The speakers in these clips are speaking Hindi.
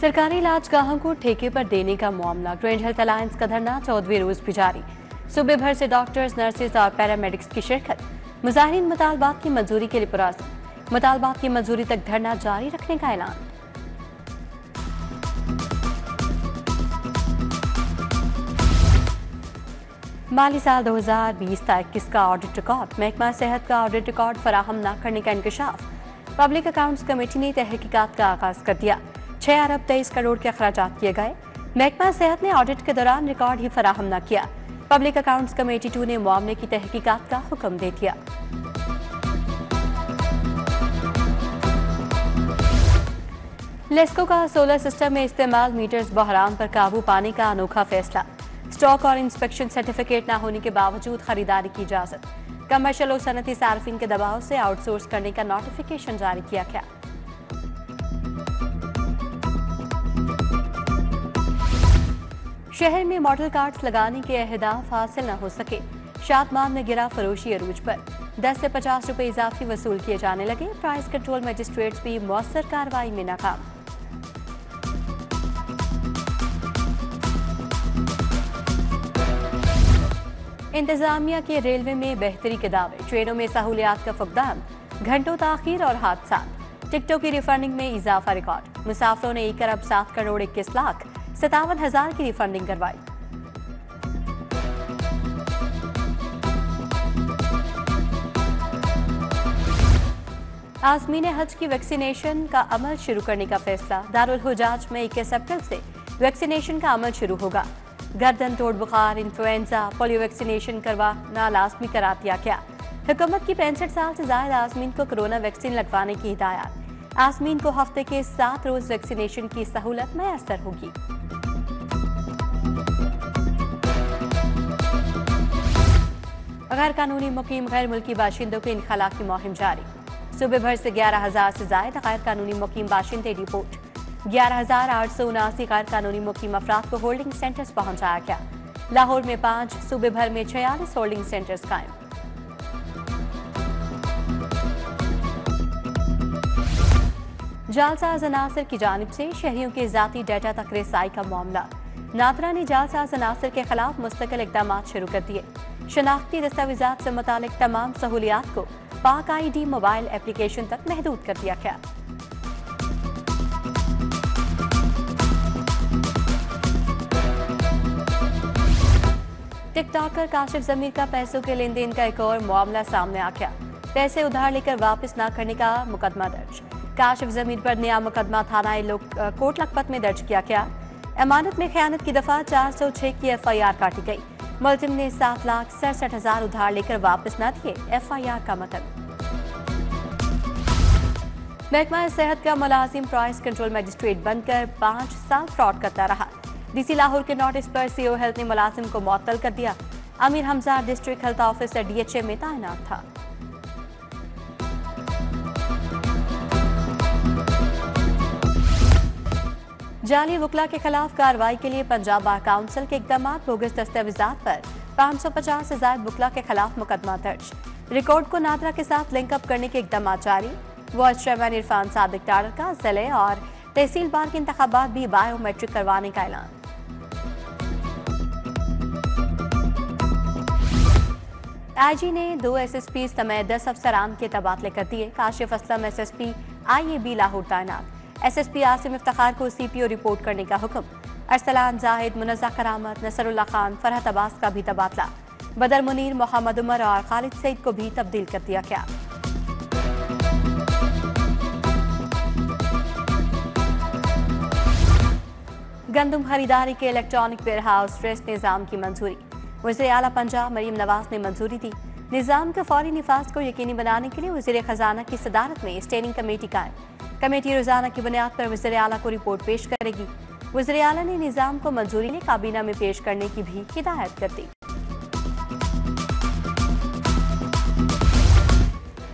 सरकारी इलाज गाहों को ठेके पर देने का मामला। ग्रैंड हेल्थ अलायंस का धरना 14वें रोज भी जारी। सूबे भर से डॉक्टर्स, नर्सेज और पैरामेडिक्स की शिरकत। मुजाहिरीन मुतालबात की मंजूरी के लिए पुरअज़्म। मुतालबात की मंजूरी तक धरना जारी रखने का ऐलान। माली साल 2020 का 21 का ऑडिट रिकॉर्ड। महकमा सेहत का ऑडिट रिकॉर्ड फराहम न करने का इंकशाफ। पब्लिक अकाउंट्स कमेटी ने तहकीकात का आगाज कर दिया। 6 अरब 23 करोड़ के अखराजात किए गए। महकमा सेहत ने ऑडिट के दौरान रिकॉर्ड ही फराहम न किया। पब्लिक अकाउंट्स कमेटी 2 ने मामले की तहकीकात का हुक्म दे दिया। लेस्को का सोलर सिस्टम में इस्तेमाल मीटर्स बहरान पर काबू पाने का अनोखा फैसला। स्टॉक और इंस्पेक्शन सर्टिफिकेट न होने के बावजूद खरीदारी की इजाजत। कमर्शियल और सनती सार्फिन के दबाव से आउटसोर्स करने का नोटिफिकेशन जारी किया गया। शहर में मॉडल कार्ड्स लगाने के अहदाफ हासिल न हो सके। शादमान में गिरा फरोशी अरूज पर। 10 से 50 रुपए इजाफी वसूल किए जाने लगे। प्राइस कंट्रोल मजिस्ट्रेट्स भी मौसर कार्रवाई में नाकाम। इंतजामिया के रेलवे में बेहतरी के दावे। ट्रेनों में सहूलियात का फुकदान। घंटों ताखीर और हादसा। टिकटों की रिफंडिंग में इजाफा रिकॉर्ड। मुसाफिरों ने 1 अरब 7 करोड़ 21 लाख 57,000 की रिफंडिंग करवाई। आज़मीन हज की वैक्सीनेशन का अमल शुरू करने का फैसला। दारुल हुजाज में 21 अप्रैल से वैक्सीनेशन का अमल शुरू होगा। गर्दन तोड़ बुखार, इन्फ्लुएंजा, पोलियो वैक्सीनेशन करवाना लाजमी करा दिया गया। हुकूमत की 65 साल से ज्यादा आज़मीन को कोरोना वैक्सीन लगवाने की हिदायत। आज़मीन को हफ्ते के 7 रोज वैक्सीनेशन की सहूलत मैसर होगी। गैर कानूनी मुकीम गैर मुल्की बाशिंदों के इनखला की मुहिम जारी। सूबे भर से 11,000 से ज्यादा गैर कानूनी मुकीम बाशिंदे रिपोर्ट। 11,879 गैर कानूनी मुकीम अफराद को होल्डिंग सेंटर्स पहुंचाया गया। लाहौर में 5, सूबे भर में 46 होल्डिंग सेंटर्स कायम। जालसाज अनासर की जानिब से शहरियों के जाती डाटा तक रसाई का मामला। नादरा ने जालसाज अनासर के खिलाफ मुस्तकिल इकदाम शुरू कर दिए। शनाख्ती दस्तावेजात से मुतालिक तमाम सहूलियात को पाक ID मोबाइल एप्लीकेशन तक महदूद कर दिया गया। टिकटॉकर काशिफ जमीर का पैसों के लेन देन का एक और मामला सामने आ गया। पैसे उधार लेकर वापस न करने का मुकदमा दर्ज। काशिफ जमीर पर नया मुकदमा थाना कोट लखपत में दर्ज किया गया। अमानत में खयानत की दफा 406 की FIR काटी गई। मुलजिम ने 7,67,000 उधार लेकर वापस न दिए। FIR का मतलब। महकमा सेहत का मुलाजिम प्राइस कंट्रोल मजिस्ट्रेट बनकर 5 साल फ्रॉड करता रहा। DC लाहौर के नोटिस पर CO हेल्थ ने मुलाजिम को मुअत्तल कर दिया। Amir Hamza district health officer DHA में तैनात था। जाली वकला के खिलाफ कार्रवाई के लिए पंजाब बार काउंसिल के इकदाम। बोगस दस्तावेजात पर 550 से ज्यादा वकला के खिलाफ मुकदमा दर्ज। रिकॉर्ड को नादरा के साथ लिंकअप करने के इकदाम जारी। वाइस चेयरमैन इरफान सादिक टाडर का जिले और तहसील बार के इंतखाबात भी बायोमेट्रिक करवाने का ऐलान। IG ने 2 SSP समेत 10 अफसरान के तबादले कर दिए। काशिफ असलम SSP IAB लाहौर तैनात। SSP आसिम इफ्तिखार को CPO रिपोर्ट करने का हुक्म। अरसलान जाहिद, मुनज़्ज़ा करामत, नसरुल्लाह खान, फरहत अब्बास का भी तबादला। बदर मुनीर, मोहम्मद उमर और खालिद सईद को भी तब्दील कर दिया गया। गंदम खरीदारी के इलेक्ट्रॉनिक वेयर हाउस ट्रस्ट निज़ाम की मंजूरी। वज़ीर आला पंजाब मरीम नवाज ने मंजूरी दी। निज़ाम के फौरी निफाज को यकीनी बनाने के लिए वज़ीर खजाना की सदारत में स्टेयरिंग कमेटी कायम। कमेटी रोजाना की बुनियाद पर वज़ीर आला को रिपोर्ट पेश करेगी। वज़ीर आला ने निज़ाम को मंजूरी लिए काबीना में पेश करने की भी हिदायत कर दी।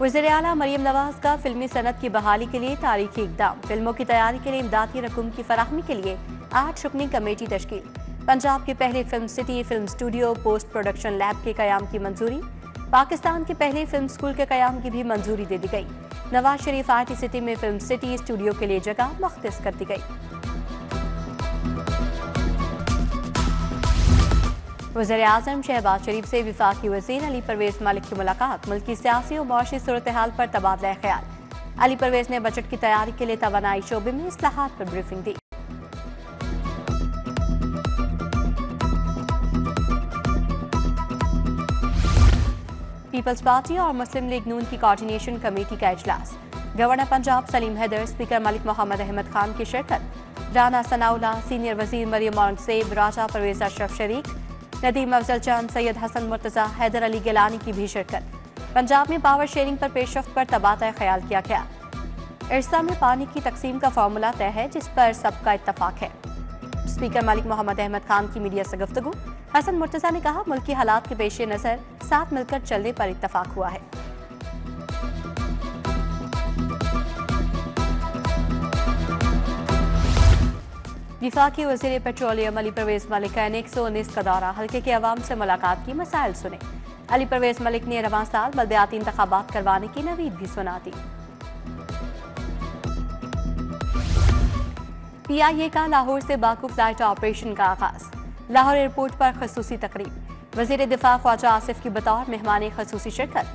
वज़ीर आला मरीम नवाज का फिल्मी सनत की बहाली के लिए तारीखी इकदाम। फिल्मों की तैयारी के लिए इमदादी रकूम की फराहमी के लिए 8 रुकनी कमेटी तश्कील। पंजाब की पहली film city film studio post production lab के कयाम की मंजूरी। पाकिस्तान के पहले फिल्म स्कूल के कयाम की भी मंजूरी दे दी गई। नवाज शरीफ IT सिटी में फिल्म सिटी स्टूडियो के लिए जगह मुख्तस कर दी गई। वज़ीर-ए-आज़म शहबाज शरीफ से वफाकी वज़ीर अली परवेज मलिक की मुलाकात, मुल्की सियासी और मुआशी सूरत हाल पर तबादला ख्याल। अली परवेज ने बजट की तैयारी के लिए तवानाई शोबे में इस्लाहात पर ब्रीफिंग दी। पीपल्स पार्टी और मुस्लिम लीग नून की कोऑर्डिनेशन कमेटी का इजलास। गवर्नर पंजाब सलीम हैदर, स्पीकर मलिक मोहम्मद अहमद खान की शिरकत। राना सनाउल्लाह, सीनियर वजीर मरियम औरंगजेब, राजा परवेज अशरफ शरीक, नदीम अफजल चंद, सैयद हसन मुर्तजा, हैदर अली गिलानी की भी शिरकत। पंजाब में पावर शेयरिंग पर पेशरफ्त पर तबादला ख्याल किया गया। इरसा में पानी की तकसीम का फार्मूला तय है जिस पर सबका इत्तफाक है। स्पीकर मलिक मोहम्मद अहमद खान की मीडिया से गुफ्तगू। हसन मुर्तजा ने कहा, मुल्की हालात के पेश नजर साथ मिलकर चलने पर इत्तफाक हुआ है। वफाकी वज़ीर पेट्रोलियम अली परवेज मलिक का 119 का दौरा, हल्के के अवाम से मुलाकात की, मसाइल सुने। अली परवेज मलिक ने रवां साल बल्दियाती इंतखाबात करवाने की नवीद भी सुना दी। PIA का लाहौर से बाकू फ्लाइट ऑपरेशन का आगाज। लाहौर एयरपोर्ट पर खसूसी तकरीब। वज़ीर दिफा ख्वाजा आसिफ की बतौर मेहमान खसूसी शिरकत।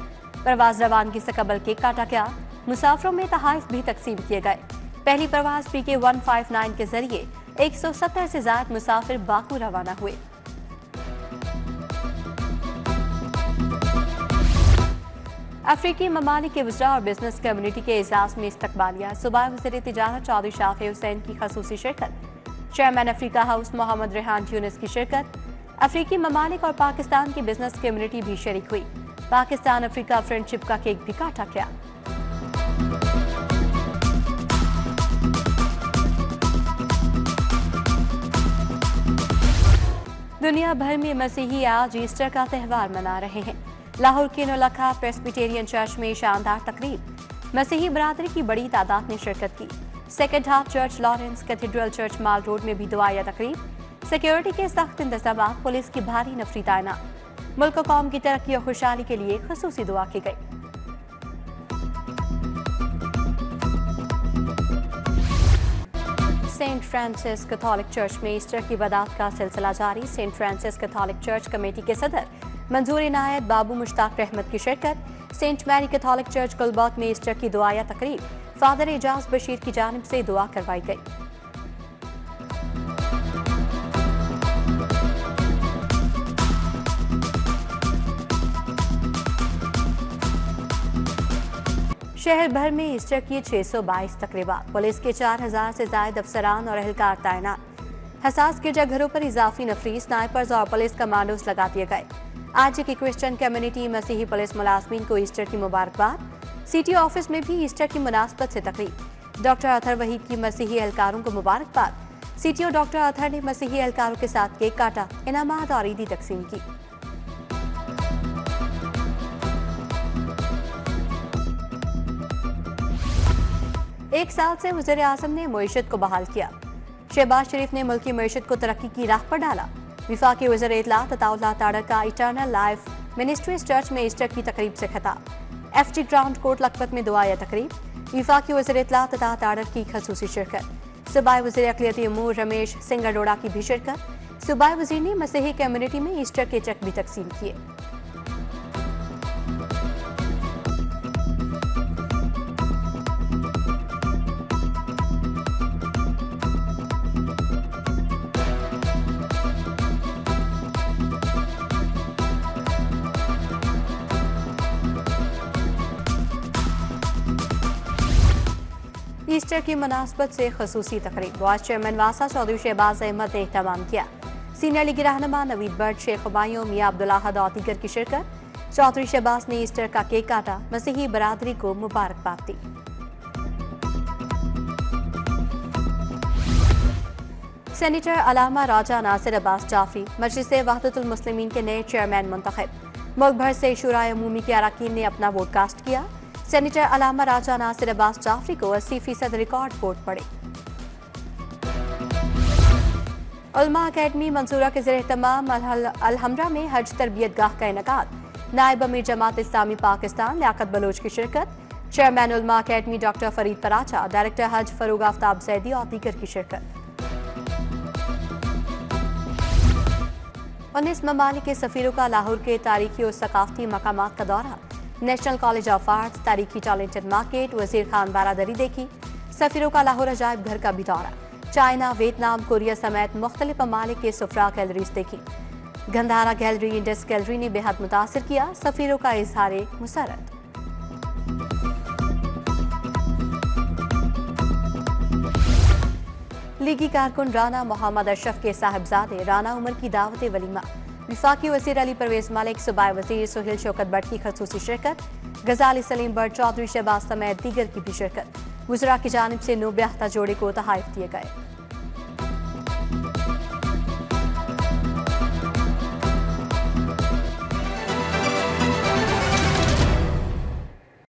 परवाज रवानगी से कबल केक काटा गया। मुसाफिरों में तहाइफ भी तकसीम किए गए। पहली परवाज PK 159 के जरिए 170 से ज्यादा मुसाफिर बाकू रवाना हुए। अफ्रीकी ममालिक के वज़रा और बिजनेस कम्युनिटी के इजलास में इस्तकबालिया। सूबाई वज़ीर तिजारत चौधरी शाफी हुसैन की खसूसी शिरकत। Chairman Africa house Mohammad Rehan Tunis की शिरकत। अफ्रीकी ममालिक और पाकिस्तान की बिजनेस कम्युनिटी भी शरीक हुई। पाकिस्तान अफ्रीका फ्रेंडशिप का केक भी काटा गया। दुनिया भर में मसीही आज ईस्टर का त्यौहार मना रहे हैं। लाहौर के नौलखा प्रेस्बिटेरियन चर्च में शानदार तकरीब। मसीही बरादरी की बड़ी तादाद ने शिरकत की। Second half church Lawrence cathedral church Mall Road में भी दुआ या तकरीब। सिक्योरिटी के सख्त इंतजाम, पुलिस की भारी नफरी तैनात। मुल्क कौम की तरक्की और खुशहाली के लिए खसूसी दुआ की गई। सेंट फ्रांसिस कैथोलिक चर्च में ईस्टर की इबादत का सिलसिला जारी। Saint Francis Catholic church committee के सदर मंजूर इनायत बाबू मुश्ताक रहमत की शिरकत। Saint Mary Catholic church Gulberg में ईस्टर की दुआ या तकरीब। फादर एजाज बशीर की जानिब से दुआ करवाई गई। शहर भर में ईस्टर की 622 तकरीबात। पुलिस के 4000 से ज्यादा अफसरान और अहलकार तैनात। हसास गिरजाघरों पर इजाफी नफरी, स्नाइपर्स और पुलिस कमांडोज लगा दिए गए। आज की क्रिश्चियन कम्युनिटी मसीही पुलिस मुलाजमीन को ईस्टर की मुबारकबाद। सिटी ऑफिस में भी ईस्टर की मुनासबत से तकरीब। डॉक्टर अतहर वहीद की मसीही एहलकारों को मुबारकबाद। सीटीओ डॉक्टर अतहर ने मसीही एहलकारों के साथ केक काटा, इनामात और ईदी तकसीम की। एक साल से वज़ीर-ए-आज़म ने मईशत को बहाल किया। शहबाज शरीफ ने मुल्की मईशत को तरक्की की राह पर डाला। वफाकी वज़ीर इत्तलात अताउल्लाह ताड़र का इटर्नल लाइफ मिनिस्ट्रीज चर्च में ईस्टर की तकरीब से खिताब। FG ग्राउंड कोर्ट लखपत में दुआ या तकरीब। वफाकी वज़ीर इत्तलात अताउल्लाह ताड़र की खसूसी शिरकत। सूबाई वज़ीर अक़लियती उमूर रमेश सिंह अरोड़ा की भी शिरकत। सूबाई वज़ीर ने मसीही कम्युनिटी में ईस्टर के चेक भी तकसीम किए। ईस्टर की मुनासबत से खसूसी तकरीब। वाइस चेयरमैन वासा चौधरी शहबाज अहमद ने एहतमाम किया। सीनियर लीगी रहनुमा नवीद बट, शेख हुमायूं, मियां अब्दुल्ला अहद और दीगर की शिरकत। चौधरी शहबाज ने ईस्टर का केक काटा, मसीही बरादरी को मुबारकबाद दी। सेनेटर अलामा राजा नासिर अब्बास जाफरी मजलिस वहदतुल मुस्लिमीन के नए चेयरमैन मुंतखब। मुल्क भर से शुराए उमूमी के अरकान ने अपना वोट कास्ट किया। सेनेटर अलामा राजा नासिर अब्बास जाफरी को 80% रिकॉर्ड वोट पड़े। उलमा अकेडमी मंसूरा के ज़ेर-ए-एहतमाम अलहमरा में हज तरबियत गाह का इनेकाद। नायब अमीर जमात इस्लामी पाकिस्तान लियाकत बलोच की शिरकत। चेयरमैन उलमा academy doctor Farid Paracha, director हज फरूग आफ्ताब जैदी और दीगर की शिरकत। 19 ममालिक के सफीरों का लाहौर के तारीखी और सकाफती मकामात का दौरा। नेशनल कॉलेज ऑफ आर्ट्स, तारीखी टैलेंटेड मार्केट, वजीर खान बारादरी देखी। सफीरों का लाहौर अजायब घर का भी दौरा। चाइना, वियतनाम, कोरिया समेत मुख्तलिफ ममालिक के सुफरा गैलरीज देखी। गंधारा गैलरी, इंडस गैलरी ने बेहद मुतासिर किया। सफीरों का इजहार मुसरत। लीगी कारकुन राना मोहम्मद अशरफ के साहिबजादे राना उमर की दावत वलीमा। विफाकी वज़ीर अली परवेज मलिक, सूबाई वज़ीर सुहेल शौकत भट्ट की खसूसी शिरकत। गजाली सलीम भट्ट, चौधरी शहबाज समेत दीगर की भी शिरकत। वज़रा की जानिब से 9 ब्याहता जोड़े को तोहफे दिए गए।